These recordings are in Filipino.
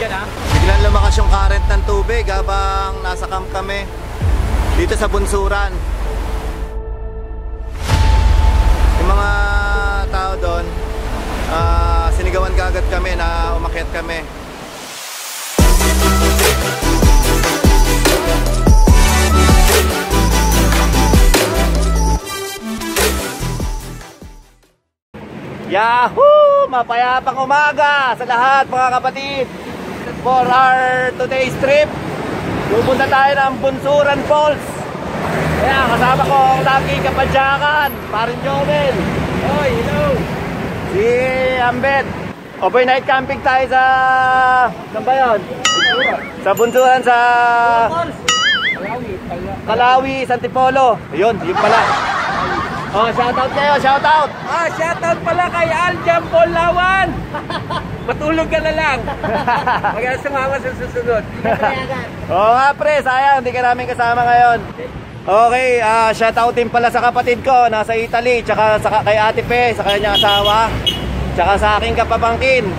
dyan ha. Biglang lumakas yung current ng tubig habang nasa camp kami dito sa Bunsuran. Yung mga tao doon, sinigawan kaagad kami na umakyat kami. Yahoo! Mapayapang umaga sa lahat mga kapatid. For our today's trip, pupunta tayo ng Bunsuran Falls. Kaya kasama ko ang lagi kapadyakan, Parin Jovel. Hoy, hello! Si Ambet. Overnight camping tayo sa... saan ba yun? Sa Bunsuran sa... Kalawi, Santipolo. Ayun, yun pala. Oh, shoutout kayo, shoutout! Shoutout pala kay Aljam Polawan. Matulog ka na lang. Maganda sumama sa susunod. Oo nga pre, sayang, hindi ka namin kasama ngayon. Okay, shoutout din pala sa kapatid ko, nasa Italy, tsaka kay Ate Pe, sa kanyang asawa, tsaka sa aking kapapangkin.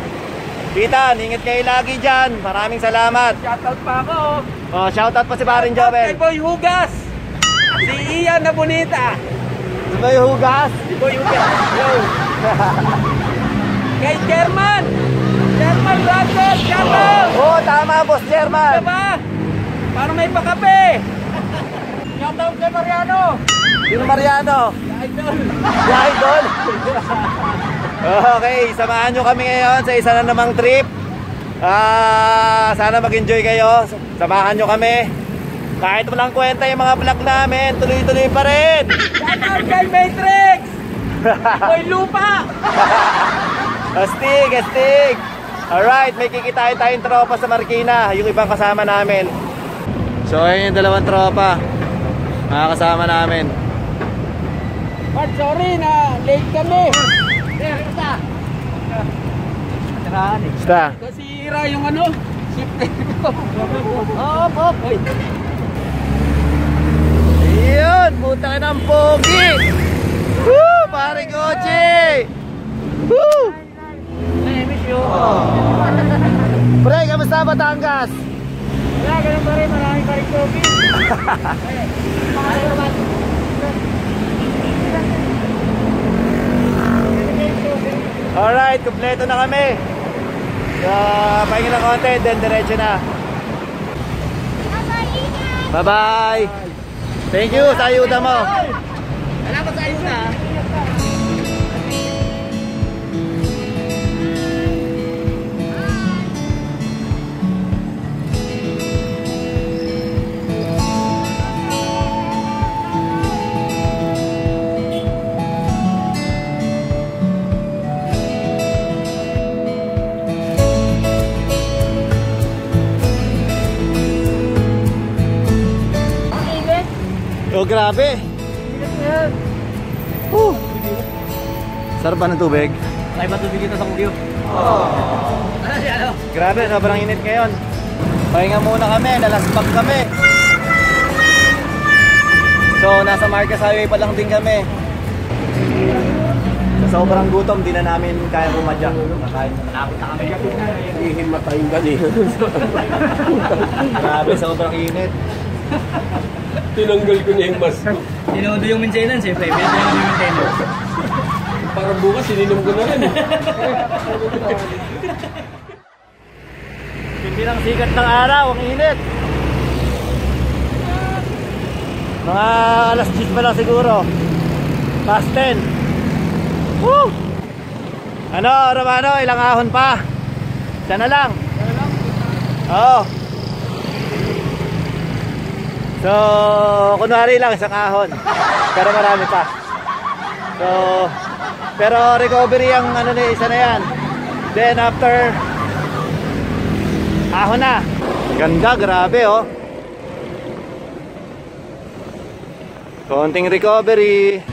Titan, ingat kayo lagi dyan, maraming salamat. Shoutout pa ako. Oh, shoutout pa si Parin Jovel. Kay Boy Hugas. Si Ian na bonita. Si Boy Hugas. Si Boy Hugas. Hello. Kay German. German Brothers, shoutout. Oh, tama boss German. Diba? Para may pakape. Shoutout kay Mariano. Sino Mariano? Idol. Idol. Okay, samahan nyo kami ngayon sa isa na namang trip. Sana mag-enjoy kayo. Samahan nyo kami. Kahit walang kwenta yung mga vlog namin, tuloy-tuloy pa rin. Shoutout kay Matrix. Boy Lupa. Astig, astig. Alright, may kikitain tayong tropa sa Marikina, yung ibang kasama namin. So ayun yung dalawang tropa, mga kasama namin. But sorry na late kami. Basta. Kasi ira yung ano, shifter ko. Op. Ayun, puta ka ng pogi. Woo, pare Gochi. Woo. I miss you. Pre, kamusta Batangas? Wala, ganun pa rin, maraming pa rin pogi. Alright, kompleto na kami. Pahinga ng konti, then diretso na. Bye-bye. Thank you sa ayuda mo. Salamat sa ayuda. Oh, grabe. Sarap ba ng tubig? Ay, matubig dito sa Kugyo. Grabe, sobrang init ngayon. Pahinga muna kami, nalasbag kami. So, nasa Marcos Highway pa lang din kami. Sa sobrang gutom, di na namin kaya pumadya. Malapit na kami. Hihimatayong galing. Grabe, sobrang init. Tinanggal ko niya yung mask ko. Sinundo yung maintenance eh, pre. Bilang yung maintenance. Para bukas, sininom ko na rin. Hindi lang sikat ng araw, ang init. Mga alas 10 pa lang siguro. Past 10. Woo! Ano, Romano, ilang ahon pa? Isa na lang. Oo. So, kunwari lang isang ahon. Pero marami pa. So, pero recovery ang ano na isa na yan. Then after ahon na. Ganda, grabe oh. Konting recovery.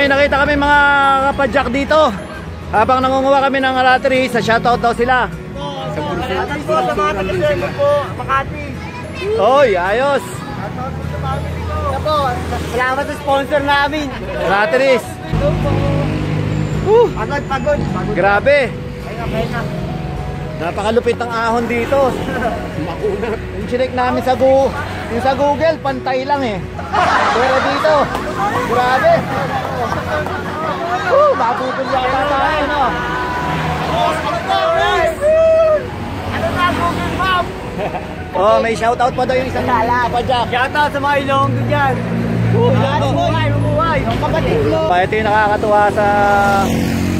may nakita kami mga kapadyak dito. Habang nangunguha kami ng lottery, sa shoutout daw sila. Shoutout po sa mga taga-server po, Makati. Oy, ayos. Shoutout po sa family ko. Ako, salamat sa sponsor namin. Lotteries. Pagod. Grabe. Okay na. Napakalupit ng ahon dito. Makunat. Yung chinek namin sa yung sa Google, pantay lang eh. Pero dito, grabe. Mabutol yata tayo, no? Ano na, Google Map? Oh, may shoutout pa daw yung isang kapadyak. Shoutout sa mga Ilonggo dyan. Mabuhay. Ang kapatid mo. Ito yung nakakatuwa sa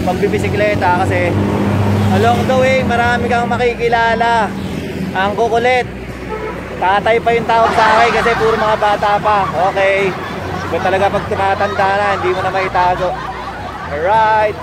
pagbibisikleta kasi along the way, marami kang makikilala. Ang kukulit. Tatay pa yung tawag sa akin kasi puro mga bata pa. Okay. Iba talaga pag tumatanda na, hindi mo na maitago. Alright.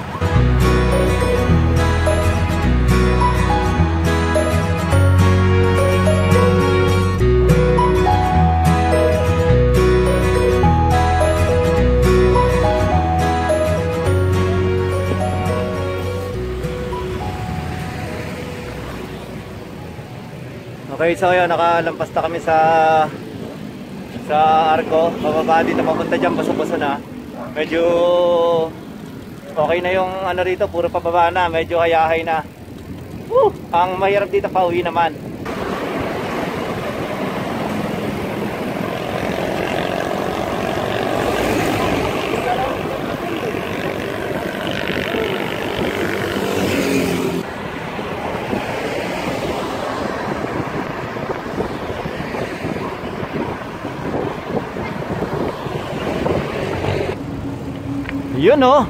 Okay, so yun, nakalampas na kami sa Arco. Pababa dito, papunta dyan, baso-baso na. Medyo okay na yung ano rito, puro pababa na, medyo hayahay na. Ang mahirap dito, pauwi naman. Yun oh.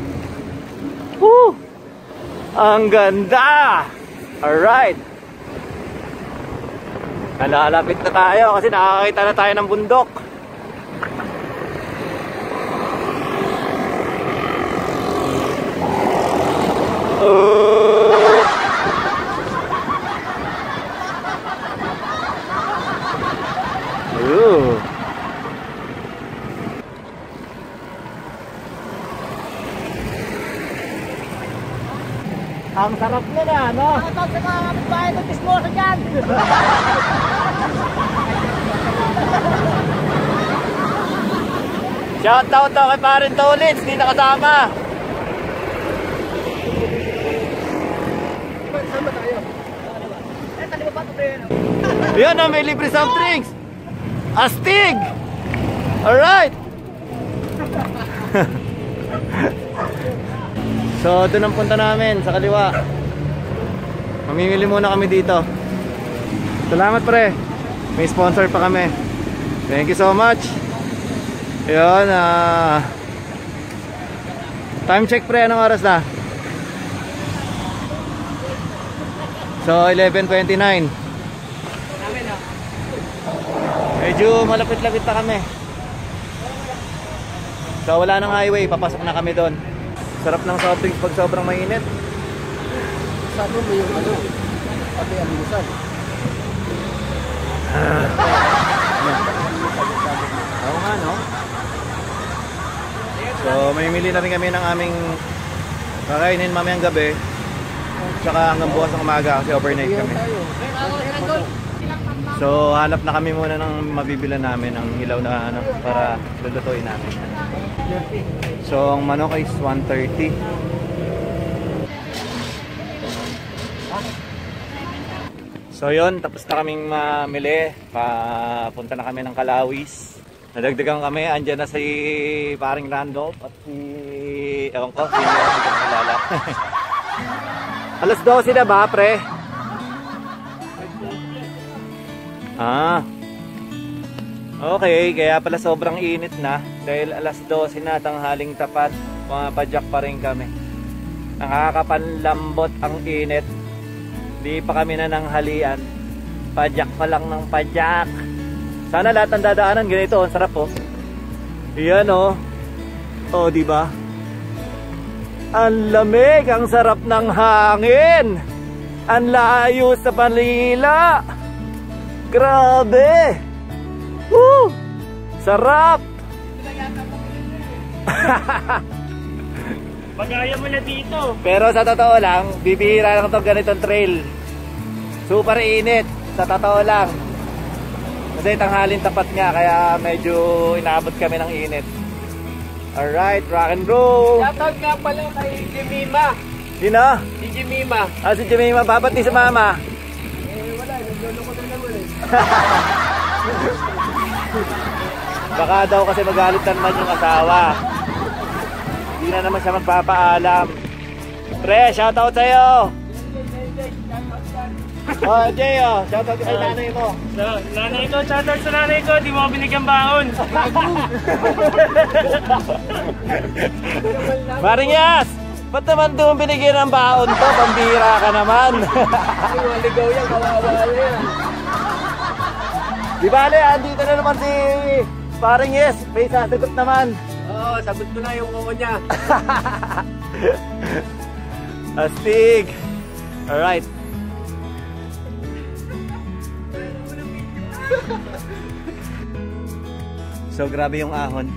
Woo! Ang ganda. Alright. Nalalapit na tayo kasi nakakita na tayo ng bundok. Ang sarap na, no? Shoutout sa mga kapitbahay ng Tismora dyan. Shoutout daw kay Parin Tolits, di nakasama. Sama tayo. Taliwa pa ito yun. Yan na, may libre soft drinks. Astig! Alright! So, doon ang punta namin, sa kaliwa. Mamimili muna kami dito. Salamat pre. May sponsor pa kami. Thank you so much. Yun, time check pre, anong oras na? So, 11:29. Medyo malapit-lapit na kami. So, wala nang highway, papasok na kami doon. Sarap ng soft drinks pag sobrang mainit. Sabi mo yung ano, pati ang lusan. Oo nga, no? So, mamimili na rin kami ng aming kakainin mamayang gabi. Tsaka hanggang bukas ng umaga kasi overnight kami. So, hanap na kami muna ng mabibilan namin ng ilaw na ano para lulutuin namin. So, ang manok is 130. So, yun. Tapos na kaming mamili. Papunta na kami ng Kalawis. Nadagdagan kami. Andyan na si paring Randolph at si... ewan ko, si Lala. Alas 12 na ba, pre? Okay, kaya pala sobrang init na dahil alas 12 na, tanghaling tapat, padyak pa rin kami. Nakakapanlambot ang init. Di pa kami na nanghalian. Padyak pa lang ng padyak. Sana lahat ng dadaanan ganito, ang sarap oh. Iyan oh. Oh, di ba? Ang lamig, ang sarap ng hangin. Ang layo sa Manila. Grabe! Woo! Sarap! Bagaya mo na dito. Pero sa totoo lang, bibihira lang itong ganitong trail. Super init, sa totoo lang. Kasi tanghalin tapat nga, kaya medyo inaabot kami ng init. Alright, rock and roll! Shoutout nga pala kay Jemima. Sino? Si Jemima. Ah, si Jemima, babati sa mama. Wala, nagluloko na naman eh. Baka daw kasi magalit na naman yung asawa. Hindi na naman siya magpapaalam. Pre, shoutout sa'yo! Oh, Jay, oh, shoutout kay nanay mo. Nanay ko, shoutout sa nanay ko. Di mo ako binigyan baon. Marinyas! Ba't naman doon binigyan ng baon to? Pambira ka naman. Ay, maligaw yan, kawawa yan. Di bale, andito na naman si Paring Yes. May sasagot naman. Oo, sagot ko na yung kuko niya. Astig. Alright. So grabe yung ahon.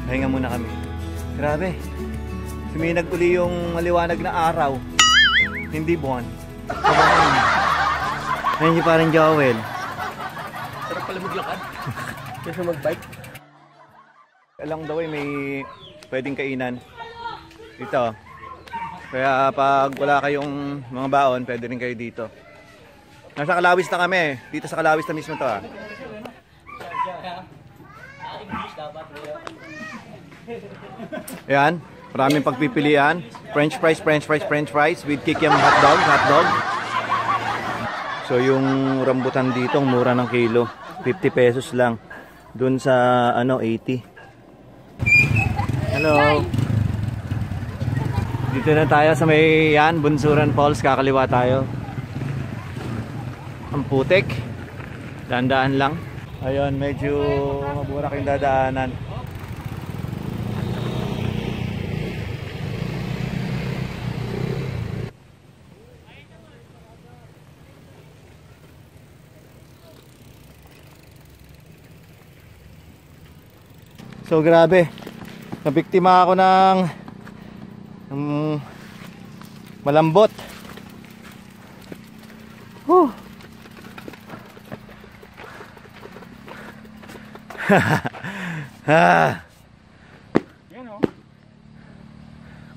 Pahinga muna kami. Grabe. Suminag uli yung maliwanag na araw. Hindi buwan. Ayun yung parang Joel. Sarap pala maglakad. Kasi magbike. Along the way may pwedeng kainan. Dito. Kaya pag wala kayong mga baon, pwede rin kayo dito. Nasa Kalawis na kami. Dito sa Kalawis na mismo to ah. Ayan. Maraming pagpipilian. French fries with kikiam hotdog. So yung rambutan dito, mura ng kilo. 50 pesos lang. Doon sa 80. Hello. Dito na tayo sa may Bunsuran Falls. Kakaliwa tayo. Ang putik. Dandaan lang. Ayun, medyo maburak yung dadaanan. So grabe, nabiktima ako ng malambot.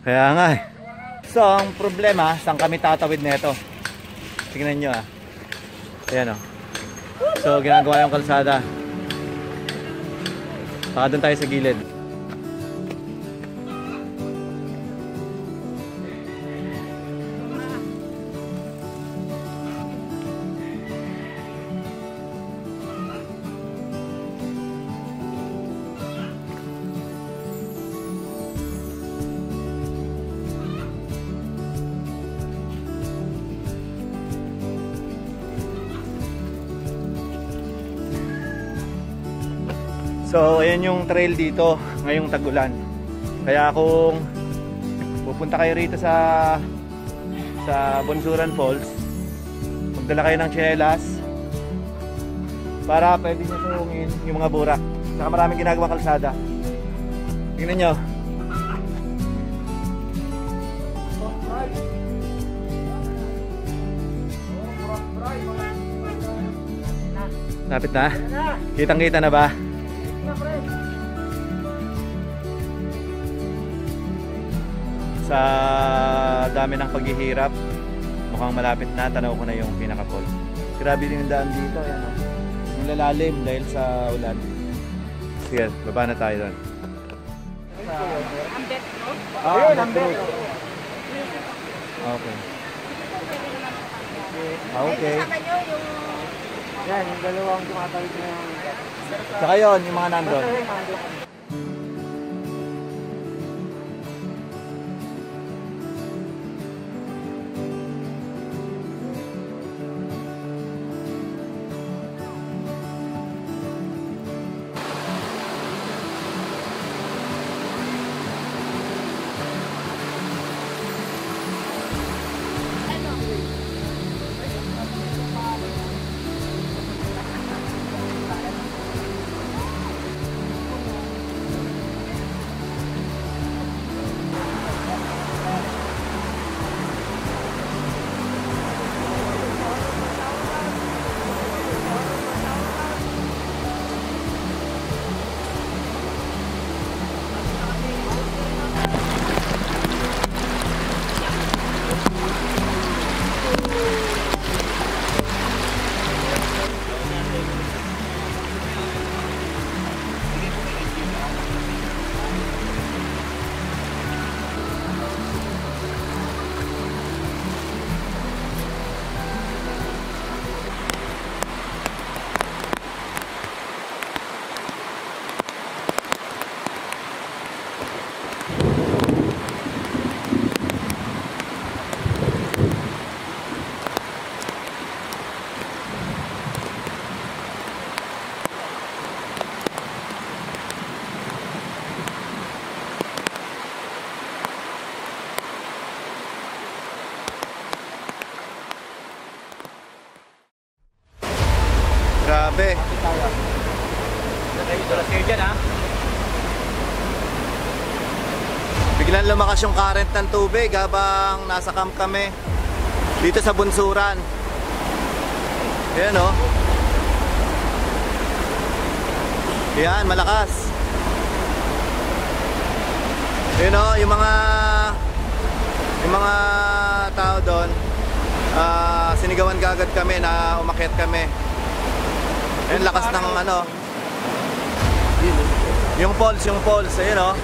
Kaya nga eh. So ang problema, saan kami tatawid nito? Tingnan nyo ah. Ayan o. So ginagawa yung kalsada. Baka doon tayo sa gilid. So ayan yung trail dito ngayong tag-ulan. Kaya kung pupunta kayo rito sa Bunsuran Falls, magdala kayo ng tsinelas para pwede nyo suungin yung mga burak. Saka maraming ginagawang kalsada. Tingnan nyo. Lapit na? Kitang-kita na ba? Sa dami ng paghihirap, mukhang malapit na. Tanaw ko na yung pinaka-fall. Grabe din yung daan dito. Ayan, oh. Yung lalalim dahil sa ulan. Sige, baba na tayo doon. Ambet, no? Ah, Ambet. Okay. Okay. Yan, yung dalawang tumatawid na yung... Saka yun, yung mga nandun. Grabe. Biglang lumakas yung current ng tubig habang nasa camp kami dito sa Bunsuran. Ayan o. Ayan, malakas. Ayan o, yung mga tao doon, sinigawan kagad kami na umakyat kami. Ayan, lakas ng ano. Yung falls, ayan o.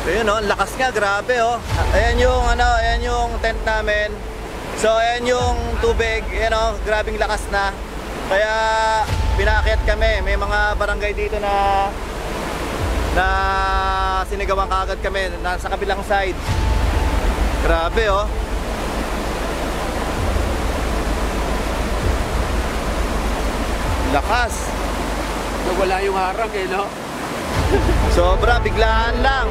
Ayun oh, lakas nga, grabe oh. Ayan yung tent namin. So ayan yung tubig, ayan oh, grabing lakas na. Kaya pinaakyat kami, may mga barangay dito na sinigawan kaagad kami, nasa kabilang side. Grabe oh. Lakas. Wala yung harang eh, no? Sobra, biglaan lang.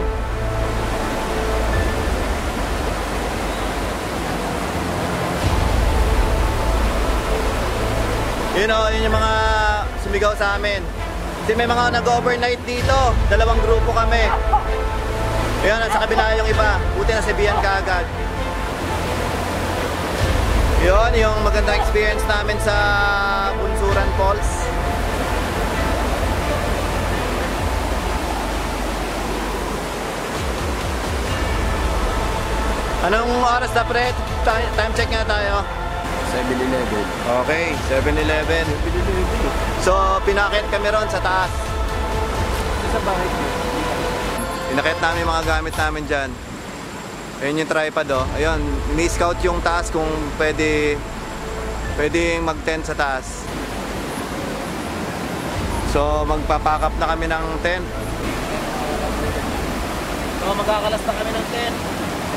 Yun o, yun yung mga sumigaw sa amin. Kasi may mga nag-overnight dito. 2 grupo kami. Ayun, sa kabila yung iba. Buti na sabihan ka agad. Yun, yung magandang experience namin sa Bunsuran Falls. Anong oras na pre? Time check nga tayo. 7-Eleven. Okay, 7-Eleven. So, pinakit kami ron sa taas. Sa bahay ko. Pinakit namin yung mga gamit namin dyan. Ayun yung tripod oh. Ayun, ni-scout yung taas kung pwedeng mag-tent sa taas. So, magpapack up na kami ng tent. So, magkakalas na kami ng tent.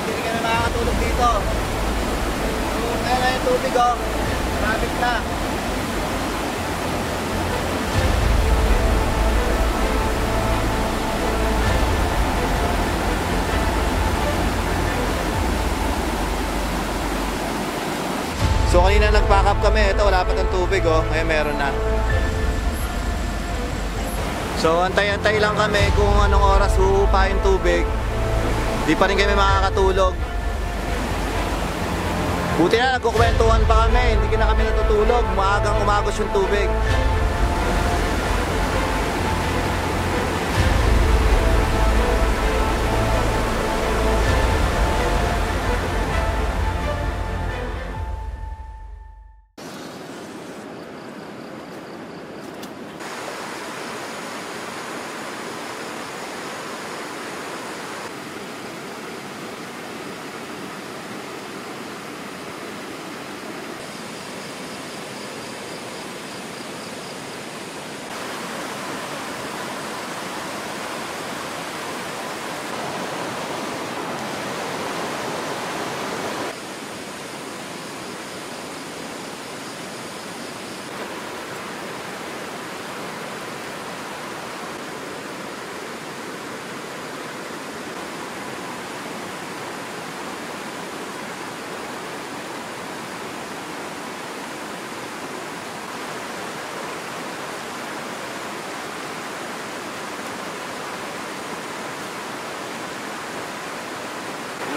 Hindi kami makakatulog dito. Ayan na yung tubig oh. Traffic na. So kanina nag-pack up kami. Ito wala pa tong tubig oh. Ngayon meron na. So antay-antay lang kami kung anong oras huhupa yung tubig. Di pa rin kami makakatulog. Buti na nagkukwentuhan pa kami, hindi na kami natutulog, maagang umagos yung tubig.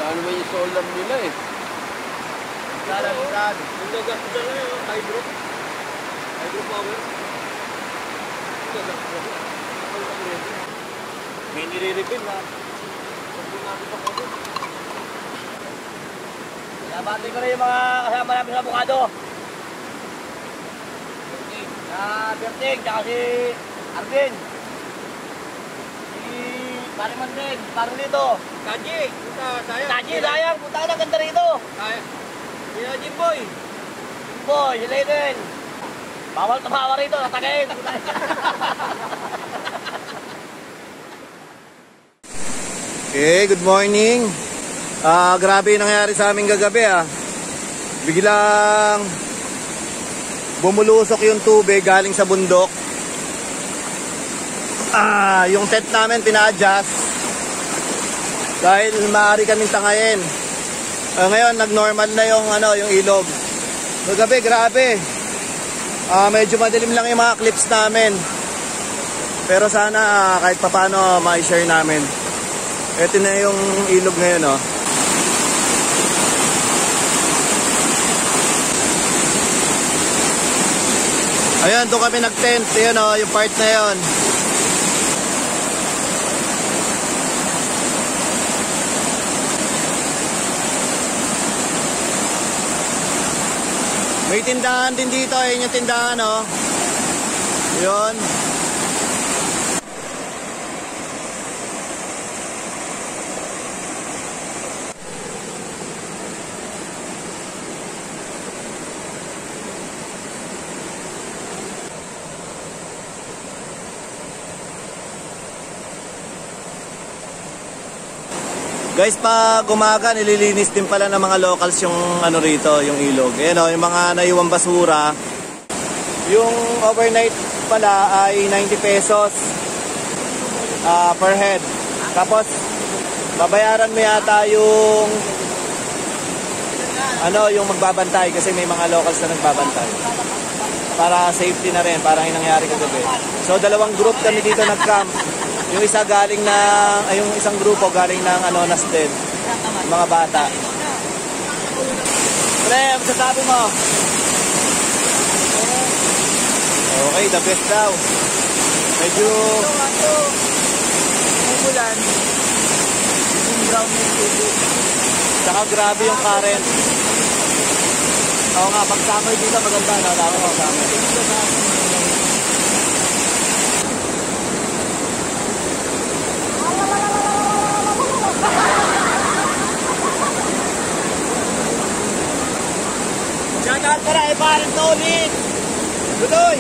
Wala naman yung solar nila eh. Lalag-lag. Yung gagas na lang yung hydro. Hydro power. May nire-refill na. Nabati ko na yung mga kasama namin sa Bukado. Berting, tsaka si Arvin. Si Parimandeng, parang dito. Kaji! Punta, sayang. Kaji, sayang, punta ka na, ganda rito. Sina Jimboy. Boy, sila din. Bawal tumawa rito, natagayin. Okay, good morning. Grabe yung nangyari sa aming kagabi Biglang bumulusok yung tubig galing sa bundok. Yung tent namin pina-adjust dahil maaari kaming tangayin. Ngayon nag-normal na yung yung ilog. Kagabi grabe. Medyo madilim lang yung mga clips namin. Pero sana kahit papano ma-share namin. Ito na yung ilog ngayon, oh. Ayan, doon kami nag-tent. Ayan, oh, yung part na yun. May tindahan din dito. Ayan yung tindahan, oh. Yun. Guys, pag umaga, nililinis din pala ng mga locals yung ano rito, yung ilog. Ayan o, yung mga naiwang basura. Yung overnight pala ay 90 pesos per head. Tapos, babayaran mo yata yung ano, yung magbabantay kasi may mga locals na nagbabantay. Para safety na rin, parang yung nangyari kagabi. So, dalawang group kami dito nag-camp. Yung isa galing ng, yung isang grupo galing ng ano, Nasden, mga bata. Pre, masasabi mo? Okay, the best daw. Medyo umulan. Yung ground yung tubig. Saka grabe yung current. Oo nga, pag summer dito maganda, no? Tama ko, summer. Shoutout para kay Paring Tony. Tuloy.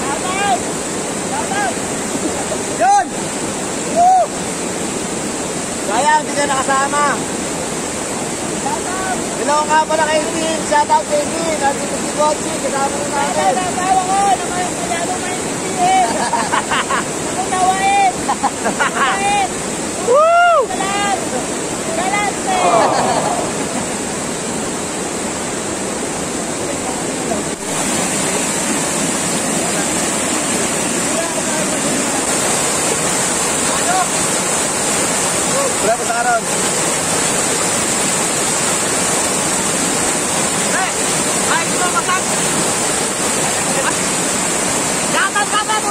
Shoutout. Shoutout. Yun. Woo. Sayang, hindi na nakasama. Shoutout. Hello nga pala kay Tin. Shoutout kay Tin. At dito si Botsi. Kasama na natin. Natawa ko. Masyadong maintindihin. Akong nawain. Nawain. Woo. Salat. Salat. Berapa sekarang? Ay, ito masak. Dapat ka ba mo?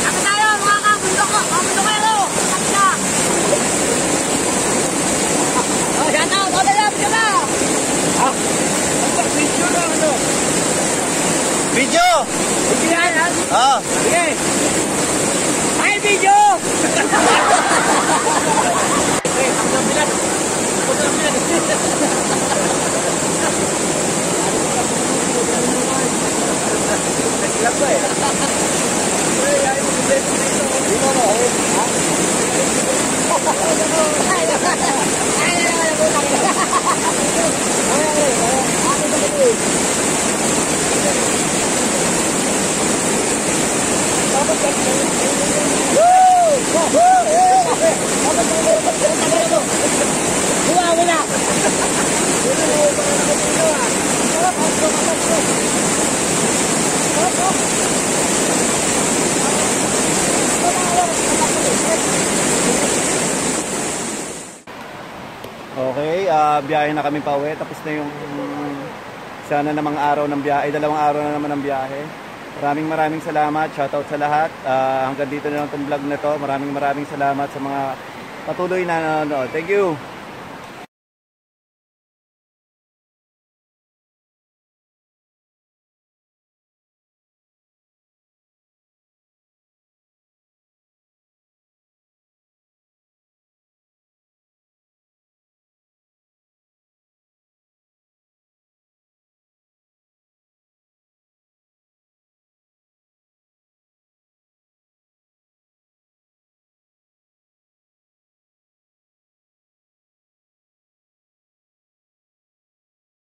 Ako tayo, mga kabundok ko. Mga bundokero. Kapsa. Oh, shout out. O, dala, video ka. Video na ano? Video! Video yan, ha? Ah. Sige. Ay, video! Okay, biyahe na kami pauwi. Tapos na yung isa na namang araw ng biyahe. Dalawang araw na naman ng biyahe. Maraming salamat. Shoutout sa lahat. Hanggang dito na lang itong vlog na to. Maraming salamat sa mga patuloy na nanonood. Thank you.